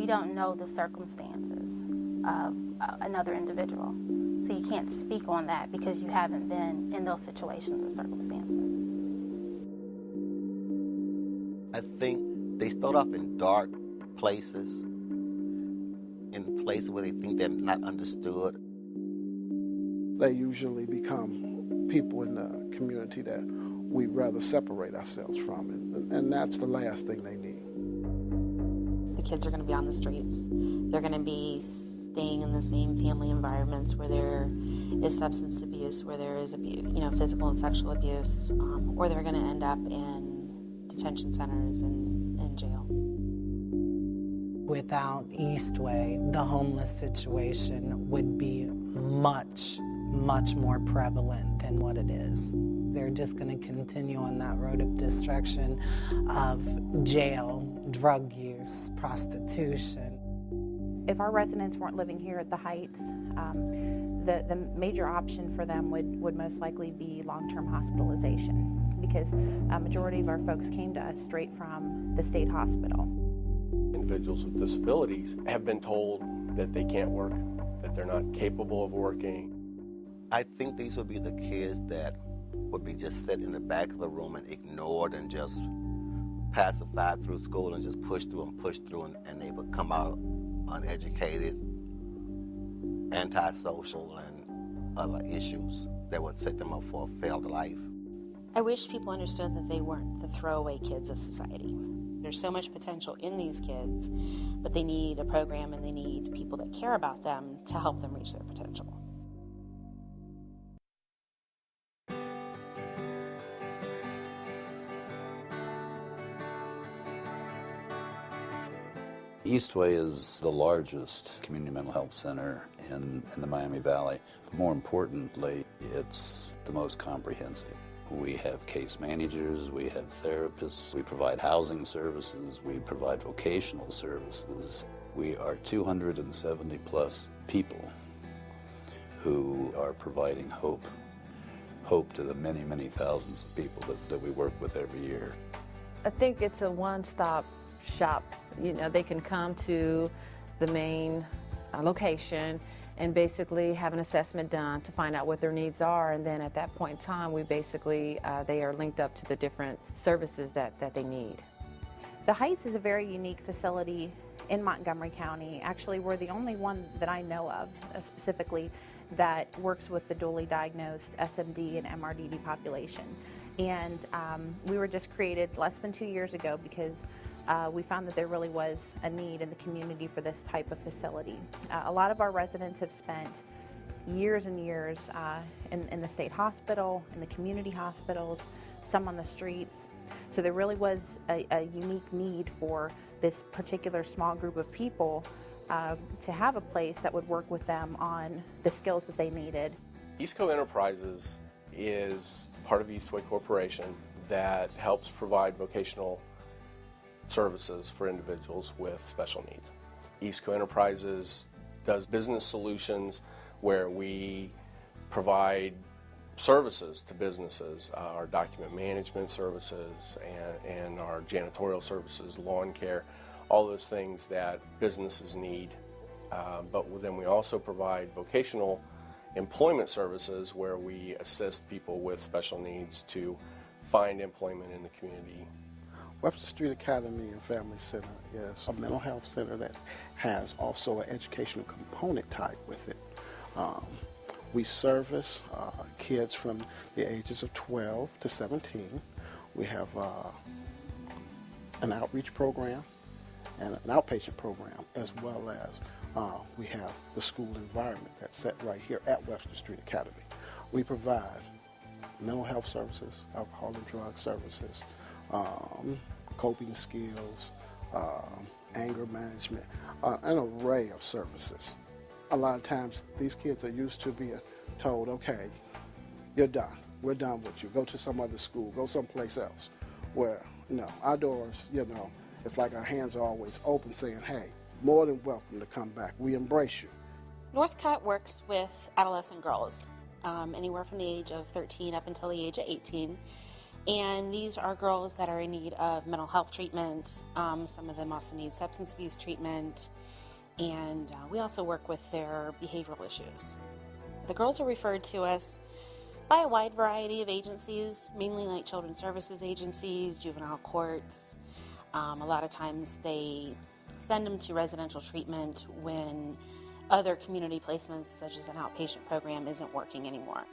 don't know the circumstances of another individual. So you can't speak on that because you haven't been in those situations or circumstances. I think they start off in dark places, in places where they think they're not understood. They usually become people in the community that we'd rather separate ourselves from, and that's the last thing they need. The kids are going to be on the streets. They're going to be staying in the same family environments where there is substance abuse, where there is abuse, physical and sexual abuse, or they're going to end up in detention centers and jail. Without Eastway, the homeless situation would be much more prevalent than what it is. They're just going to continue on that road of destruction of jail, drug use, prostitution. If our residents weren't living here at the Heights, the major option for them would most likely be long-term hospitalization, because a majority of our folks came to us straight from the state hospital. Individuals with disabilities have been told that they can't work, that they're not capable of working. I think these would be the kids that would be just sit in the back of the room and ignored and just pacified through school and just push through, and they would come out uneducated, antisocial, and other issues that would set them up for a failed life. I wish people understood that they weren't the throwaway kids of society. There's so much potential in these kids, but they need a program and they need people that care about them to help them reach their potential. Eastway is the largest community mental health center in the Miami Valley. More importantly, it's the most comprehensive. We have case managers, we have therapists, we provide housing services, we provide vocational services. We are 270 plus people who are providing hope to the many, many thousands of people that we work with every year. I think it's a one-stop shop. They can come to the main location and basically have an assessment done to find out what their needs are, and then at that point in time, we basically, they are linked up to the different services that they need. The Heights is a very unique facility in Montgomery County. Actually, we're the only one that I know of specifically that works with the dually diagnosed SMD and MRDD population. And we were just created less than 2 years ago because we found that there really was a need in the community for this type of facility. A lot of our residents have spent years and years in the state hospital, in the community hospitals, some on the streets. So there really was a unique need for this particular small group of people to have a place that would work with them on the skills that they needed. Eastco Enterprises is part of Eastway Corporation that helps provide vocational services for individuals with special needs. Eastco Enterprises does business solutions where we provide services to businesses, our document management services and our janitorial services, lawn care, all those things that businesses need. But then we also provide vocational employment services where we assist people with special needs to find employment in the community. Webster Street Academy and Family Center is a mental health center that has also an educational component tied with it. We service kids from the ages of 12 to 17. We have an outreach program and an outpatient program, as well as we have the school environment that's set right here at Webster Street Academy. We provide mental health services, alcohol and drug services, coping skills, anger management, an array of services. A lot of times these kids are used to being told, okay, you're done. We're done with you. Go to some other school. Go someplace else. Where, our doors, it's like our hands are always open saying, hey, more than welcome to come back. We embrace you. Northcutt works with adolescent girls, anywhere from the age of 13 up until the age of 18. And these are girls that are in need of mental health treatment. Some of them also need substance abuse treatment. And we also work with their behavioral issues. The girls are referred to us by a wide variety of agencies, mainly like children's services agencies, juvenile courts. A lot of times they send them to residential treatment when other community placements, such as an outpatient program, isn't working anymore.